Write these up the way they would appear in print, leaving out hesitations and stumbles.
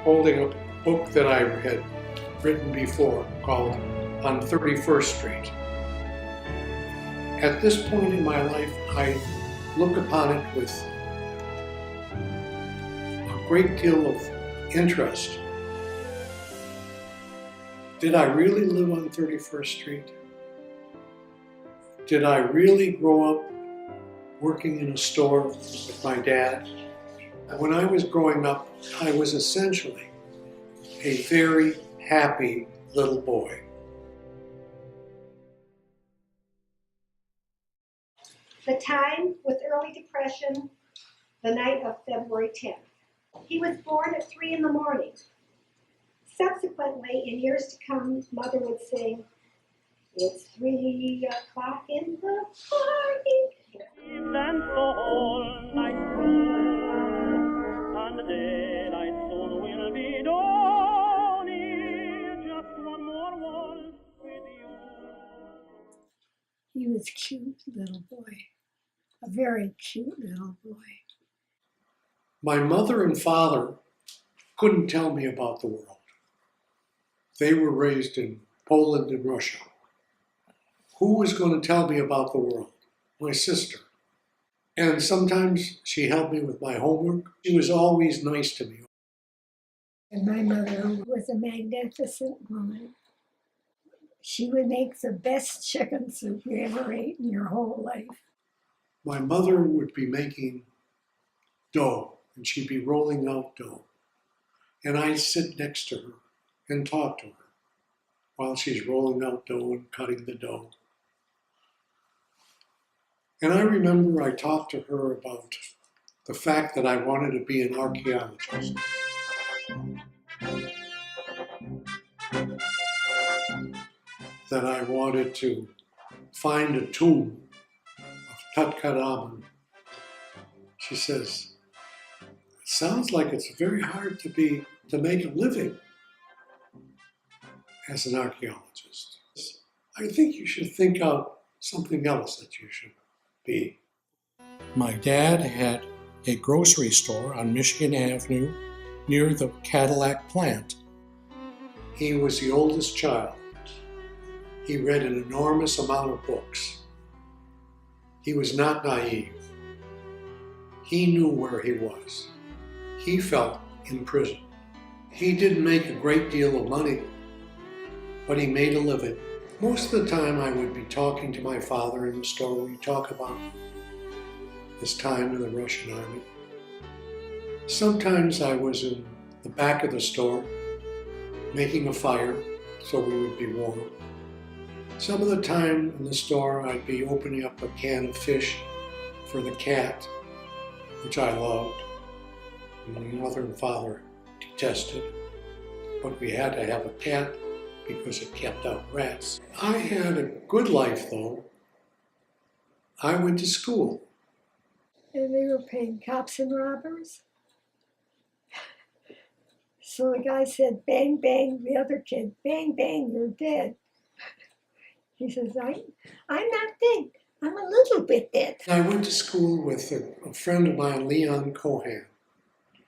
holding a book that I had written before called On 31st Street. At this point in my life, I look upon it with a great deal of interest. Did I really live on 31st Street? Did I really grow up working in a store with my dad? When I was growing up, I was essentially a very happy little boy. The time was early depression, the night of February 10th. He was born at 3 in the morning. Subsequently, in years to come, Mother would sing, "It's 3 o'clock in the morning." And so all night through, and the daylight soon will be dawning. Just one more waltz with you. He was a cute little boy, a very cute little boy. My mother and father couldn't tell me about the world. They were raised in Poland and Russia. Who was going to tell me about the world? My sister. And sometimes she helped me with my homework. She was always nice to me. And my mother was a magnificent woman. She would make the best chicken soup you ever ate in your whole life. My mother would be making dough, and she'd be rolling out dough. And I'd sit next to her and talk to her while she's rolling out dough and cutting the dough. And I remember I talked to her about the fact that I wanted to be an archaeologist. That I wanted to find a tomb of Tutankhamun. She says, "It sounds like it's very hard to make a living as an archaeologist. I think you should think out something else that you should be." My dad had a grocery store on Michigan Avenue near the Cadillac plant. He was the oldest child. He read an enormous amount of books. He was not naive. He knew where he was. He felt in prison. He didn't make a great deal of money, but he made a living. Most of the time I would be talking to my father in the store. We'd talk about his time in the Russian army. Sometimes I was in the back of the store making a fire so we would be warm. Some of the time in the store I'd be opening up a can of fish for the cat, which I loved, and my mother and father detested, but we had to have a cat because it kept out rats. I had a good life though. I went to school. And they were playing cops and robbers. So the guy said, "Bang, bang," the other kid, "Bang, bang, you're dead." He says, I'm not dead. I'm a little bit dead. I went to school with a friend of mine, Leon Cohan,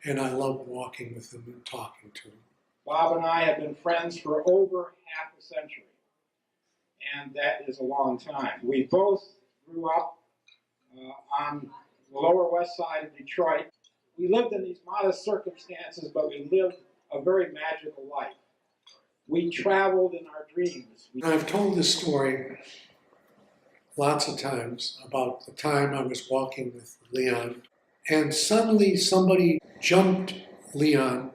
and I loved walking with him and talking to him. Bob and I have been friends for over half a century, and that is a long time. We both grew up on the Lower West Side of Detroit. We lived in these modest circumstances, but we lived a very magical life. We traveled in our dreams. I've told this story lots of times about the time I was walking with Leon, and suddenly somebody jumped Leon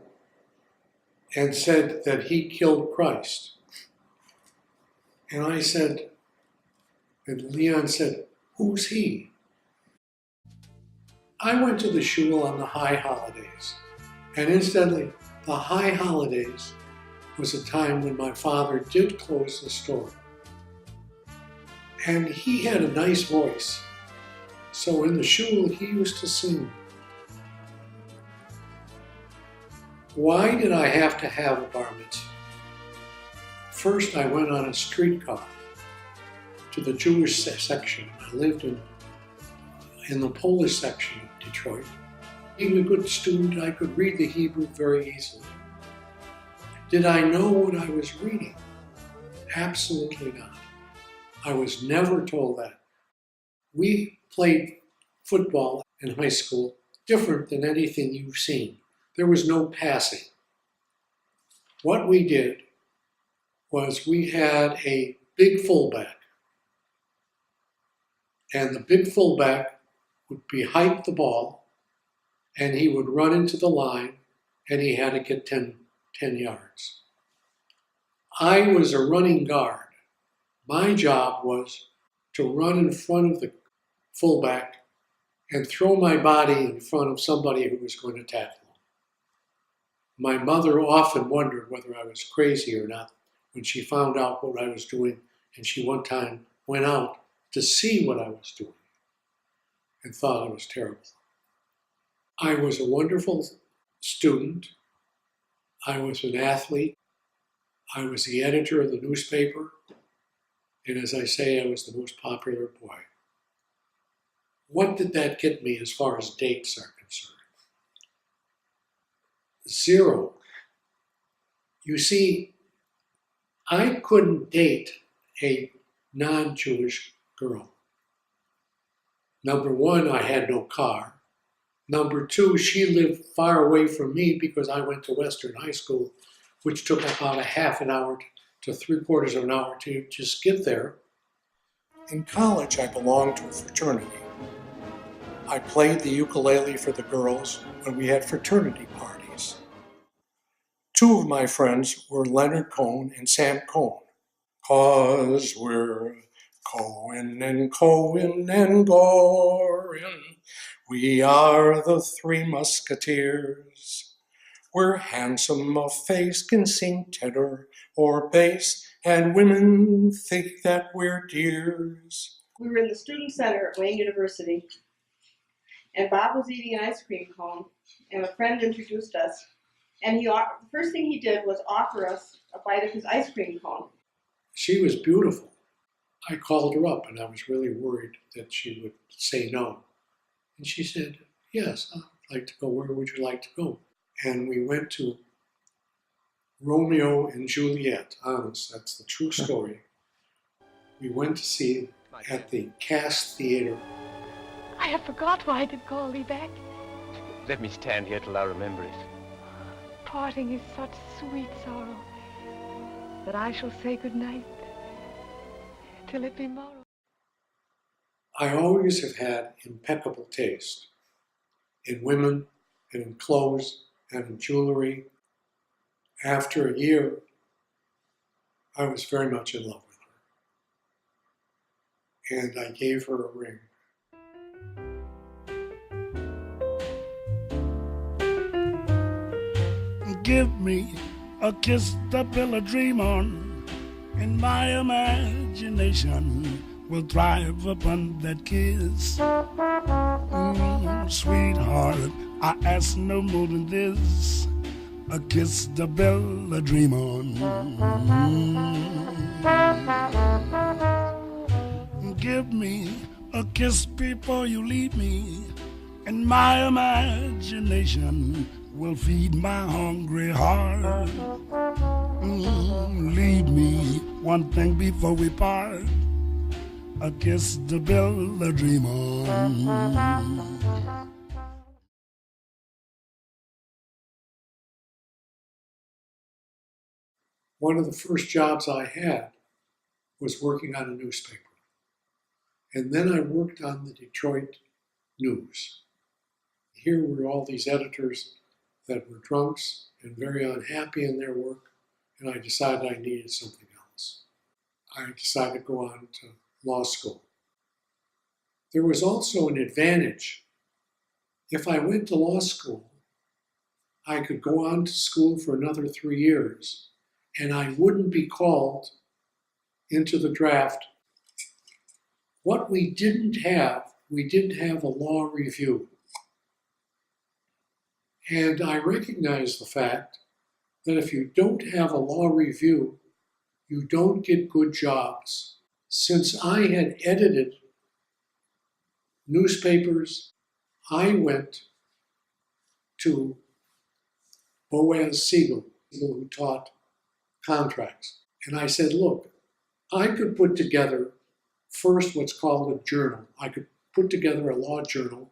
and said that he killed Christ. And I said, and Leon said, "Who's he?" I went to the shul on the high holidays, and incidentally, the high holidays was a time when my father did close the store. And he had a nice voice, so in the shul he used to sing. Why did I have to have a bar mitzvah? First, I went on a streetcar to the Jewish section. I lived in the Polish section of Detroit. Being a good student, I could read the Hebrew very easily. Did I know what I was reading? Absolutely not. I was never told that. We played football in high school different than anything you've seen. There was no passing. What we did was we had a big fullback, and the big fullback would hike the ball, and he would run into the line, and he had to get 10 yards. I was a running guard. My job was to run in front of the fullback and throw my body in front of somebody who was going to tackle him. My mother often wondered whether I was crazy or not when she found out what I was doing, and she one time went out to see what I was doing and thought it was terrible. I was a wonderful student. I was an athlete. I was the editor of the newspaper. And as I say, I was the most popular boy. What did that get me as far as dates are concerned? 0. You see, I couldn't date a non-Jewish girl. Number 1, I had no car. Number 2, she lived far away from me because I went to Western High School, which took about a half an hour to 3/4 of an hour to just get there. In college, I belonged to a fraternity. I played the ukulele for the girls when we had fraternity parties. 2 of my friends were Leonard Cohen and Sam Cohen. 'Cause we're Cohen and Cohen and Goren, we are the 3 musketeers. We're handsome of face, can sing tenor or bass, and women think that we're dears. We were in the student center at Wayne University, and Bob was eating an ice cream cone, and a friend introduced us, and the first thing he did was offer us a bite of his ice cream cone. She was beautiful. I called her up, and I was really worried that she would say no. And she said, yes, I'd like to go. Where would you like to go? And we went to Romeo and Juliet. Honest, that's the true story. We went to see at the Cast Theater. I have forgot why I did call thee back. Let me stand here till I remember it. Parting is such sweet sorrow that I shall say good night till it be morrow. I always have had impeccable taste in women and in clothes and in jewelry. After a year, I was very much in love with her. And I gave her a ring. Give me a kiss to build a dream on, and my imagination will thrive upon that kiss. Sweetheart, I ask no more than this, a kiss to build a dream on. Give me a kiss before you leave me, and my imagination will feed my hungry heart. Leave me one thing before we part, a kiss to build a dream on. One of the first jobs I had was working on a newspaper. And then I worked on the Detroit News. Here were all these editors that were drunks and very unhappy in their work, and I decided I needed something else. I decided to go on to law school. There was also an advantage. If I went to law school, I could go on to school for another 3 years, and I wouldn't be called into the draft. What we didn't have a law review. And I recognize the fact that if you don't have a law review, you don't get good jobs. Since I had edited newspapers, I went to Boaz Siegel, who taught contracts. And I said, look, I could put together first what's called a journal. I could put together a law journal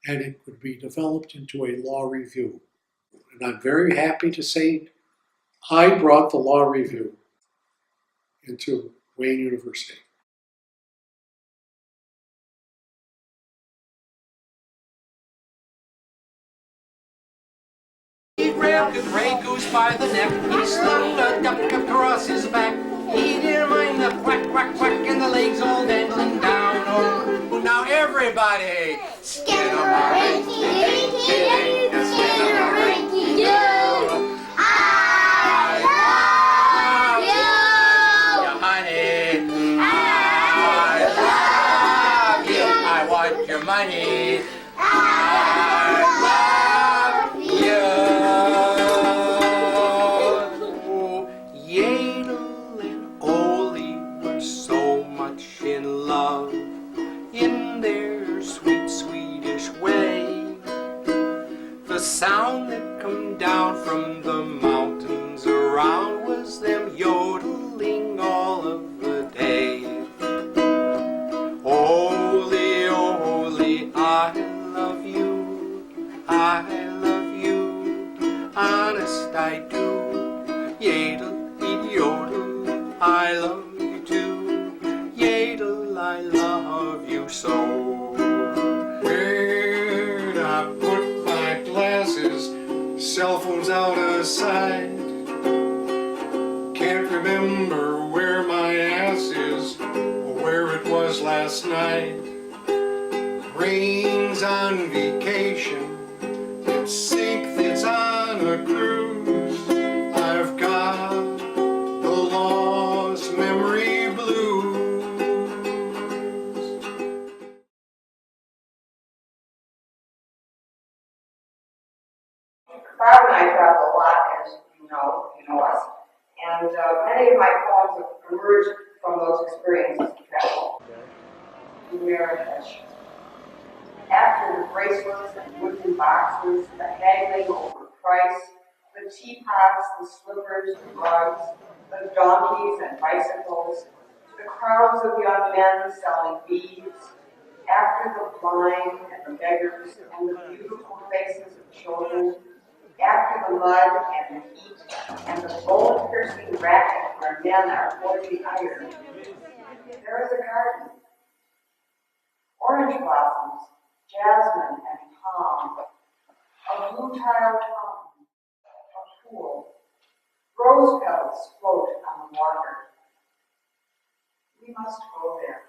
and it could be developed into a law review. And I'm very happy to say I brought the law review into Wayne University. He grabbed a gray goose by the neck, he slung a duck across his back. He didn't mind the quack, quack, quack, and the legs all dangling down. Oh, now everybody! Skinnamarink-a-dinky, Skinnamarink-a-doo! I love you, honey. I love you. I want your money. Sound that come down from the mountains around was them yodeling all of the day. Holy, oh holy, I love you, honest I do. Yodel, yodel, I love you too. Yodel, I love you so. Where'd I put cell phones out of sight? Can't remember where my ass is or where it was last night. Rain's on vacation, it's sink that's on a cruise. I've got the lost memory blues. Bob and I travel a lot, as you know us, and many of my poems have emerged from those experiences of travel. Marrakesh. After the bracelets and wooden boxes, the haggling over price, the teapots, the slippers, the rugs, the donkeys and bicycles, the crowds of young men selling beads, after the blind and the beggars and the beautiful faces of children, after the mud and the heat and the bone-piercing racket where men are forging iron, there is a garden. Orange blossoms, jasmine and palm, a blue tile fountain, a pool, rose petals float on the water. We must go there.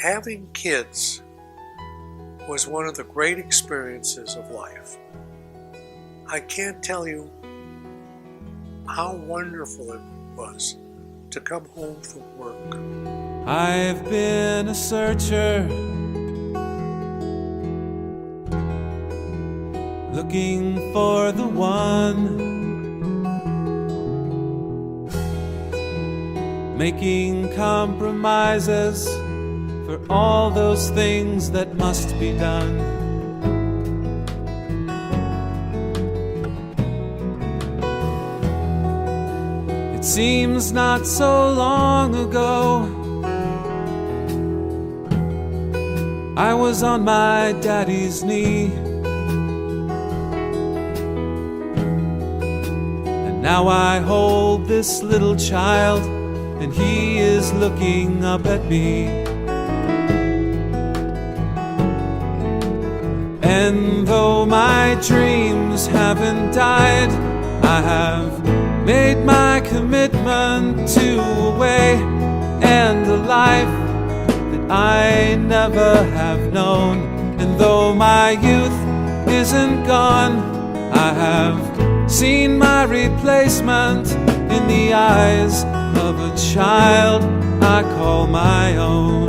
Having kids was one of the great experiences of life. I can't tell you how wonderful it was to come home from work. I've been a searcher, looking for the one, making compromises for all those things that must be done. It seems not so long ago I was on my daddy's knee, and now I hold this little child, and he is looking up at me. And though my dreams haven't died, I have made my commitment to a way and a life that I never have known. And though my youth isn't gone, I have seen my replacement in the eyes of a child I call my own.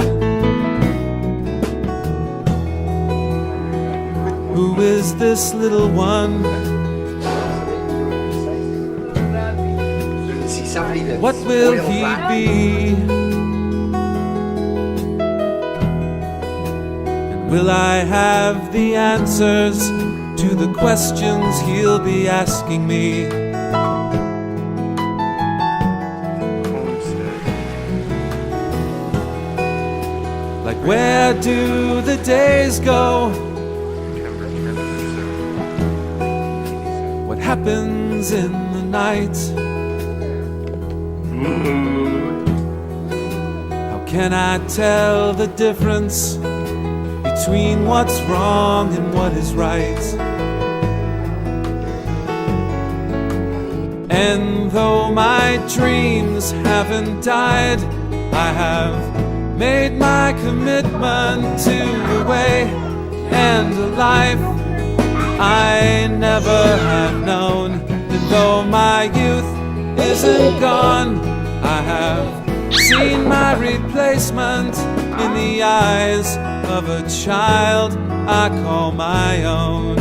Who is this little one? What will he be? And will I have the answers to the questions he'll be asking me? Like, where do the days go? What happens in the night? How can I tell the difference between what's wrong and what is right? And though my dreams haven't died, I have made my commitment to a way and a life I never have known. And though my youth isn't gone, I have seen my replacement in the eyes of a child I call my own.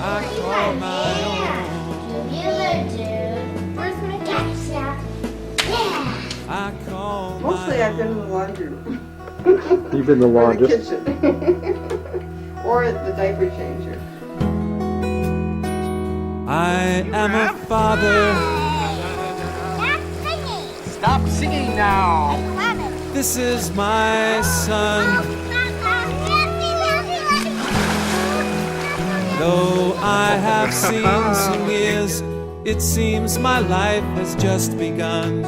I call my own. Where's my ketchup? Yeah. I call Mostly I've been in the laundry room. You've been in the laundry. Or the kitchen. Or the diaper changer. I am a father. Stop singing now. This is my son. Though I have seen some years, it seems my life has just begun.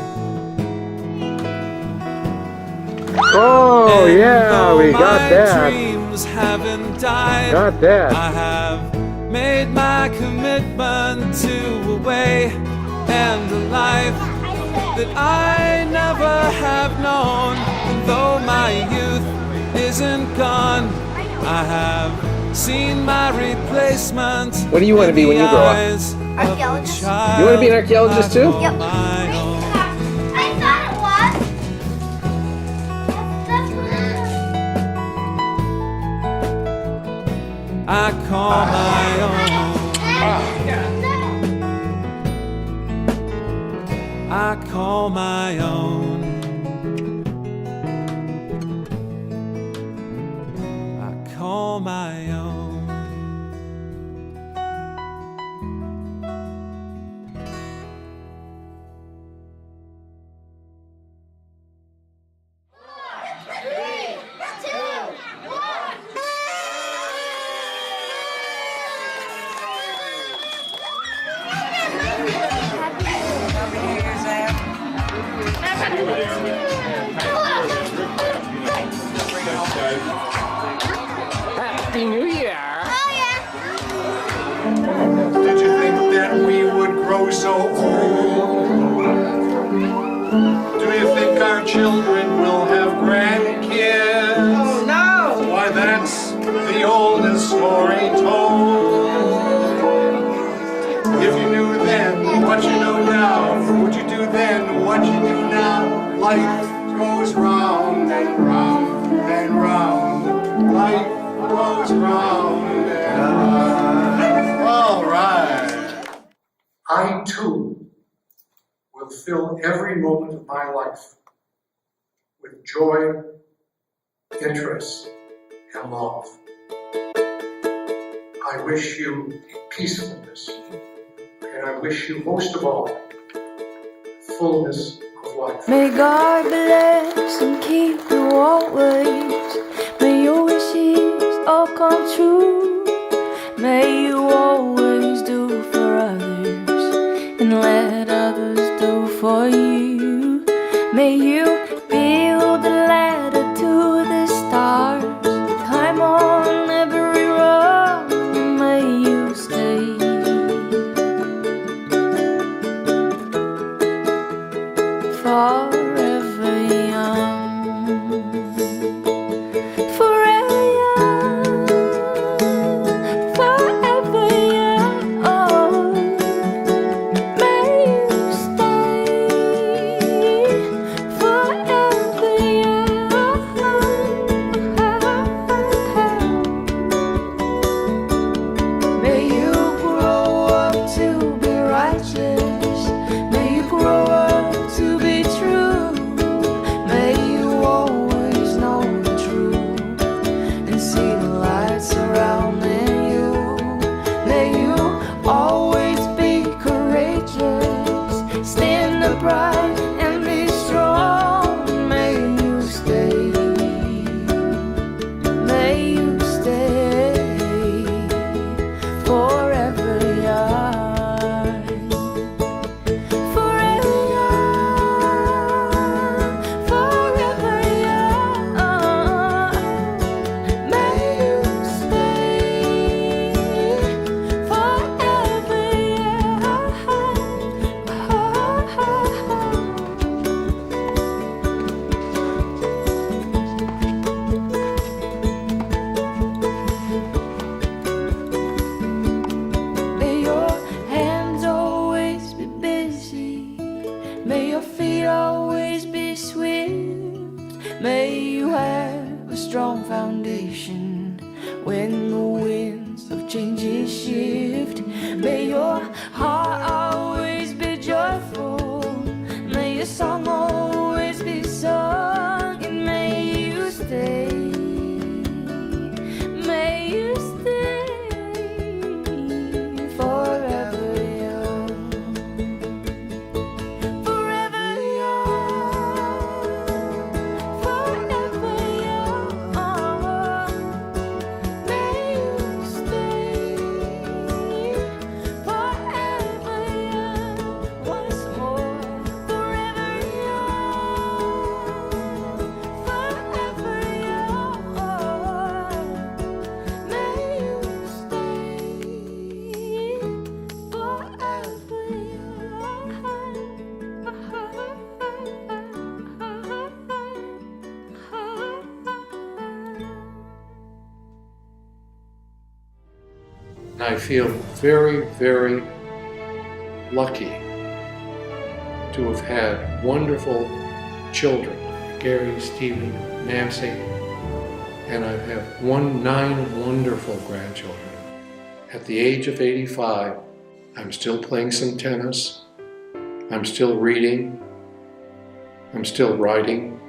Oh, yeah, we got that. Dreams haven't died. Got that. I have made my commitment to a way and a life that I never have known. And though my youth isn't gone, I have seen my replacement. What do you want to be when you grow up? Archaeologist. You want to be an archaeologist too? Yep. I thought it was. I call my own. I call my own. I call my own. Happy New Year. Did you think that we would grow so old? Do you think our children will have grandkids? Oh no! Why, that's the oldest story told. If you knew then what you know now, would you do then what you do now? Life goes round and round and round. Life goes round and round. All right. I too will fill every moment of my life with joy, interest, and love. I wish you peacefulness, and I wish you most of all fullness of life. May God bless and keep you always. May your wishes all come true. May you always do for others and let others do for you. May you build a ladder to the stars, climb on every road, and may you stay forever young, forever young, forever young. Oh, may you stay forever young. May you grow up to be righteous. May you grow up to be true. May you always know the truth and see the light surrounding you. May you always be courageous, stand upright and be strong. May you stay forever young. Forever young, forever young. May you stay forever May your hands always be busy. May your feet always be swift. May you have a strong foundation when the winds of change shift. May your heart always be joyful. May your song always be sung. And may you stay. May you stay forever young. Forever young. Forever young. May you stay forever young. Once more. Forever young. Forever young. May you stay forever I feel very, very lucky to have had wonderful children, Gary, Stephen, Nancy, and I have 9 wonderful grandchildren. At the age of 85, I'm still playing some tennis, I'm still reading, I'm still writing,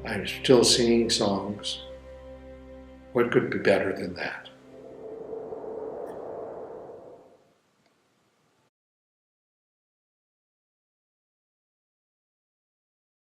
I'm still singing songs. What could be better than that?